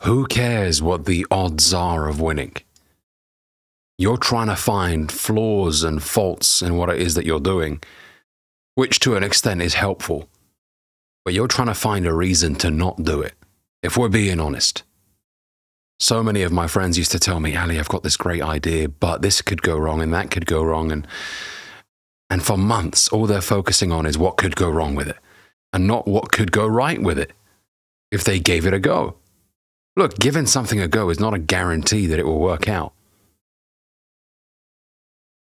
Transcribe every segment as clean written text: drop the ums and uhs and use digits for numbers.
Who cares what the odds are of winning? You're trying to find flaws and faults in what it is that you're doing, which to an extent is helpful. But you're trying to find a reason to not do it, if we're being honest. So many of my friends used to tell me, Ali, I've got this great idea, but this could go wrong and that could go wrong. And for months, all they're focusing on is what could go wrong with it and not what could go right with it if they gave it a go. Look, giving something a go is not a guarantee that it will work out.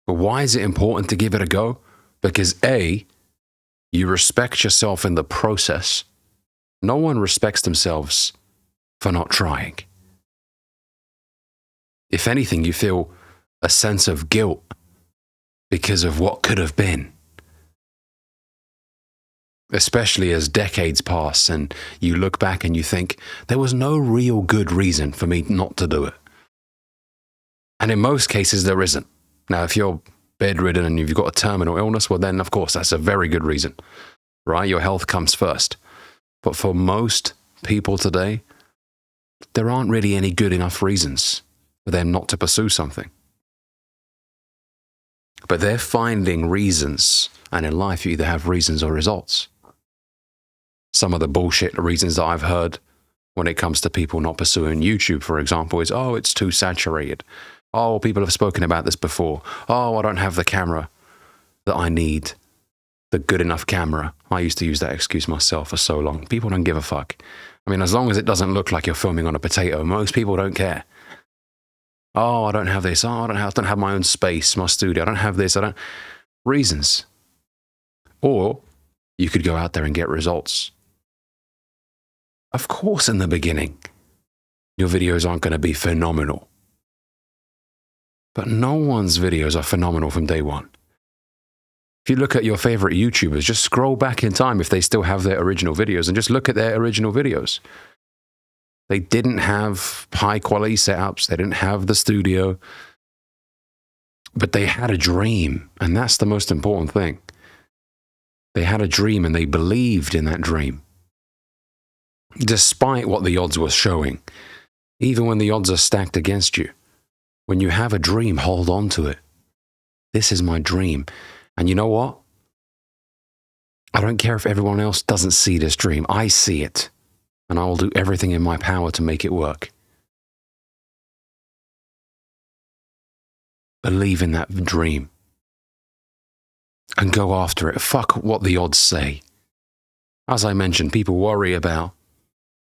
But why is it important to give it a go? Because A, you respect yourself in the process. No one respects themselves for not trying. If anything, you feel a sense of guilt because of what could have been. Especially as decades pass and you look back and you think, there was no real good reason for me not to do it. And in most cases, there isn't. Now, if you're bedridden and you've got a terminal illness, well then, of course, that's a very good reason, right? Your health comes first. But for most people today, there aren't really any good enough reasons for them not to pursue something. But they're finding reasons, and in life you either have reasons or results. Some of the bullshit reasons that I've heard when it comes to people not pursuing YouTube, for example, is, oh, it's too saturated. Oh, people have spoken about this before. Oh, I don't have the camera that I need, the good enough camera. I used to use that excuse myself for so long. People don't give a fuck. I mean, as long as it doesn't look like you're filming on a potato, most people don't care. Oh, I don't have this. Oh, I don't have my own space, my studio. I don't have this. Reasons. Or you could go out there and get results. Of course, in the beginning, your videos aren't going to be phenomenal. But no one's videos are phenomenal from day one. If you look at your favorite YouTubers, just scroll back in time if they still have their original videos and just look at their original videos. They didn't have high quality setups. They didn't have the studio. But they had a dream, and that's the most important thing. They had a dream and they believed in that dream. Despite what the odds were showing, even when the odds are stacked against you, when you have a dream, hold on to it. This is my dream. And you know what? I don't care if everyone else doesn't see this dream. I see it. And I will do everything in my power to make it work. Believe in that dream. And go after it. Fuck what the odds say. As I mentioned, people worry about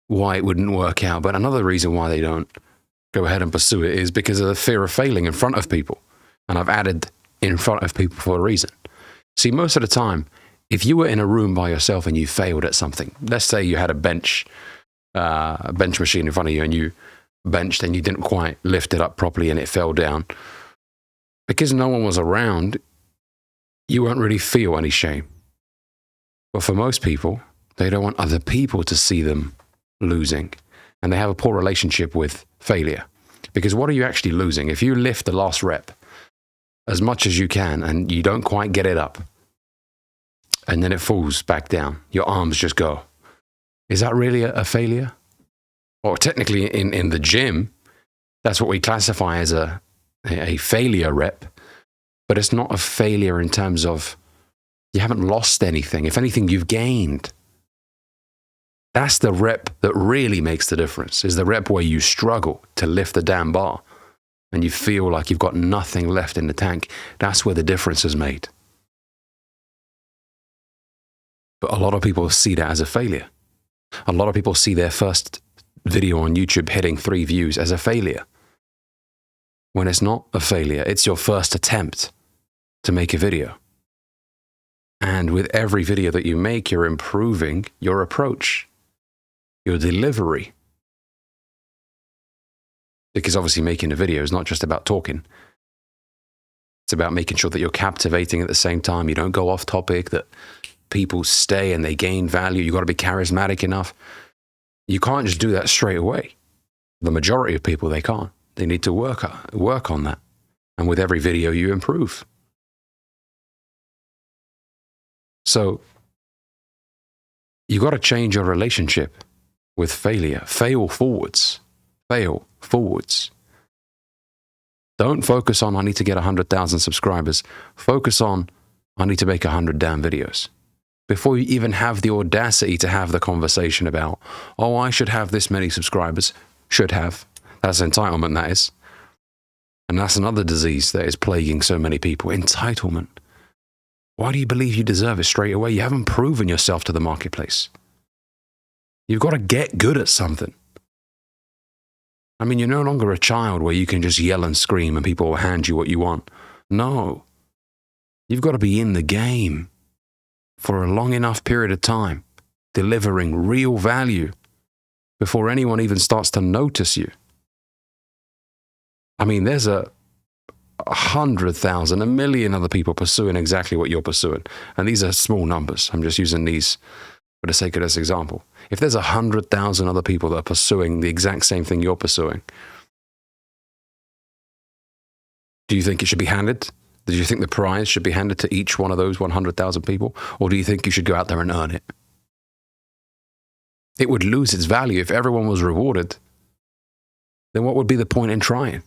why it wouldn't work out. But another reason why they don't go ahead and pursue it is because of the fear of failing in front of people. And I've added in front of people for a reason. See, most of the time, if you were in a room by yourself and you failed at something, let's say you had a bench machine in front of you and you benched and you didn't quite lift it up properly and it fell down. Because no one was around, you won't really feel any shame. But for most people, they don't want other people to see them losing. And they have a poor relationship with failure. Because what are you actually losing? If you lift the last rep as much as you can and you don't quite get it up, and then it falls back down, your arms just go. Is that really a failure? Or technically in the gym, that's what we classify as a failure rep. But it's not a failure in terms of you haven't lost anything. If anything, you've gained. That's the rep that really makes the difference, is the rep where you struggle to lift the damn bar and you feel like you've got nothing left in the tank. That's where the difference is made. But a lot of people see that as a failure. A lot of people see their first video on YouTube hitting 3 views as a failure. When it's not a failure, it's your first attempt to make a video. And with every video that you make, you're improving your approach, your delivery. Because obviously making a video is not just about talking. It's about making sure that you're captivating at the same time. You don't go off topic, that people stay and they gain value. You've got to be charismatic enough. You can't just do that straight away. The majority of people, they can't. They need to work on that. And with every video, you improve. So you've got to change your relationship with failure. Fail forwards. fail forwards. Don't focus on, I need to get 100,000 subscribers. Focus on, I need to make 100 damn videos. Before you even have the audacity to have the conversation about, oh, I should have this many subscribers. Should have. That's entitlement, that is. And that's another disease that is plaguing so many people. Entitlement. Why do you believe you deserve it straight away? You haven't proven yourself to the marketplace. You've got to get good at something. I mean, you're no longer a child where you can just yell and scream and people will hand you what you want. No. You've got to be in the game for a long enough period of time, delivering real value before anyone even starts to notice you. I mean, there's 100,000, 1 million other people pursuing exactly what you're pursuing. And these are small numbers. I'm just using these for the sake of this example. If there's 100,000 other people that are pursuing the exact same thing you're pursuing, do you think it should be handed? Do you think the prize should be handed to each one of those 100,000 people? Or do you think you should go out there and earn it? It would lose its value if everyone was rewarded. Then what would be the point in trying?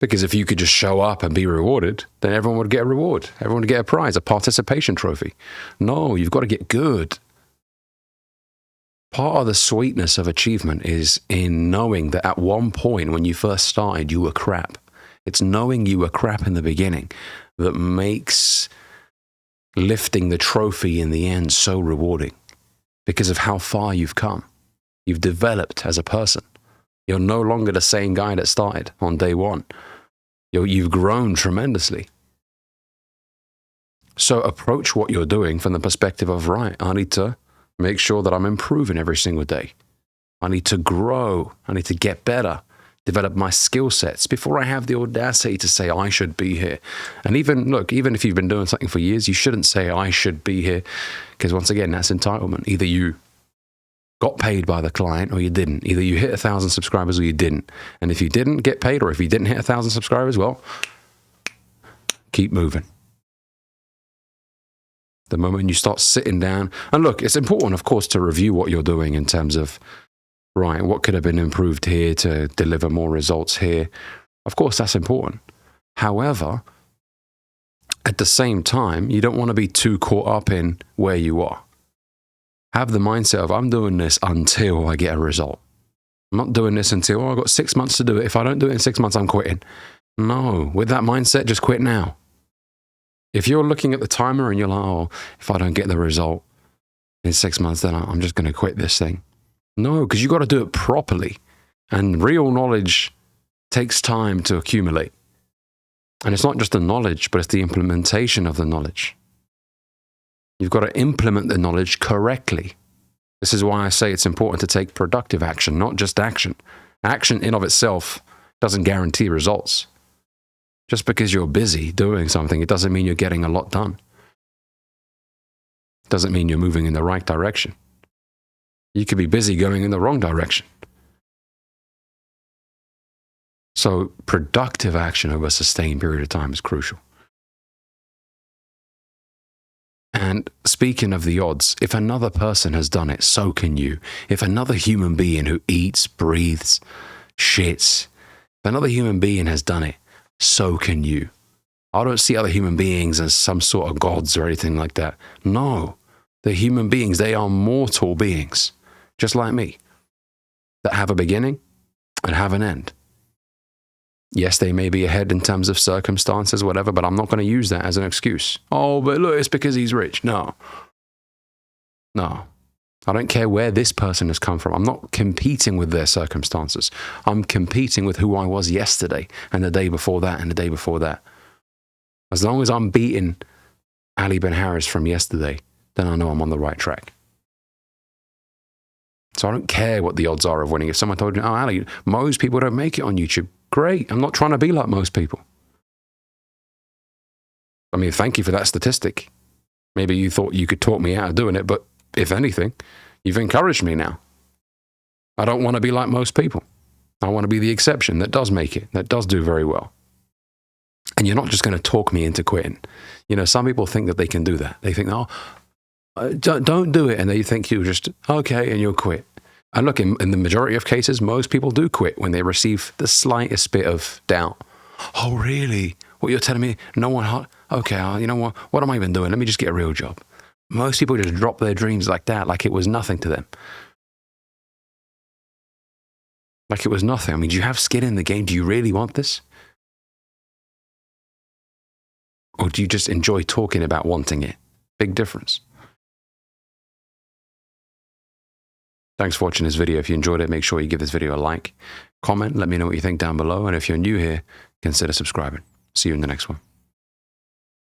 Because if you could just show up and be rewarded, then everyone would get a reward. Everyone would get a prize, a participation trophy. No, you've got to get good. Part of the sweetness of achievement is in knowing that at one point when you first started, you were crap. It's knowing you were crap in the beginning that makes lifting the trophy in the end so rewarding because of how far you've come. You've developed as a person. You're no longer the same guy that started on day one. You've grown tremendously. So approach what you're doing from the perspective of, right, I need to make sure that I'm improving every single day. I need to grow. I need to get better. Develop my skill sets before I have the audacity to say I should be here. And even if you've been doing something for years, you shouldn't say I should be here, because once again, that's entitlement. Either you got paid by the client or you didn't. Either you hit 1,000 subscribers or you didn't. And if you didn't get paid or if you didn't hit 1,000 subscribers, well, keep moving. The moment you start sitting down, and look, it's important, of course, to review what you're doing in terms of, right, what could have been improved here to deliver more results here? Of course, that's important. However, at the same time, you don't want to be too caught up in where you are. Have the mindset of, I'm doing this until I get a result. I'm not doing this until, I've got 6 months to do it. If I don't do it in 6 months, I'm quitting. No, with that mindset, just quit now. If you're looking at the timer and you're like, oh, if I don't get the result in 6 months, then I'm just going to quit this thing. No, because you've got to do it properly. And real knowledge takes time to accumulate. And it's not just the knowledge, but it's the implementation of the knowledge. You've got to implement the knowledge correctly. This is why I say it's important to take productive action, not just action. Action in of itself doesn't guarantee results. Just because you're busy doing something, it doesn't mean you're getting a lot done. It doesn't mean you're moving in the right direction. You could be busy going in the wrong direction. So productive action over a sustained period of time is crucial. And speaking of the odds, if another person has done it, so can you. If another human being who eats, breathes, shits, if another human being has done it, so can you. I don't see other human beings as some sort of gods or anything like that. No, they're human beings. They are mortal beings, just like me, that have a beginning and have an end. Yes, they may be ahead in terms of circumstances, whatever, but I'm not going to use that as an excuse. Oh, but look, it's because he's rich. No. I don't care where this person has come from. I'm not competing with their circumstances. I'm competing with who I was yesterday and the day before that and the day before that. As long as I'm beating Ali Ben-Hariz from yesterday, then I know I'm on the right track. So I don't care what the odds are of winning. If someone told you, oh, Ali, most people don't make it on YouTube. Great. I'm not trying to be like most people. I mean, thank you for that statistic. Maybe you thought you could talk me out of doing it, but if anything, you've encouraged me now. I don't want to be like most people. I want to be the exception that does make it, that does do very well. And you're not just going to talk me into quitting. You know, some people think that they can do that. They think, oh, don't do it. And they think you'll just, okay, and you'll quit. And look, in the majority of cases, most people do quit when they receive the slightest bit of doubt. Oh, really? What you're telling me? No one... Okay, you know what? What am I even doing? Let me just get a real job. Most people just drop their dreams like that, like it was nothing to them. Like it was nothing. I mean, do you have skin in the game? Do you really want this? Or do you just enjoy talking about wanting it? Big difference. Thanks for watching this video. If you enjoyed it, make sure you give this video a like, comment, let me know what you think down below. And if you're new here, consider subscribing. See you in the next one.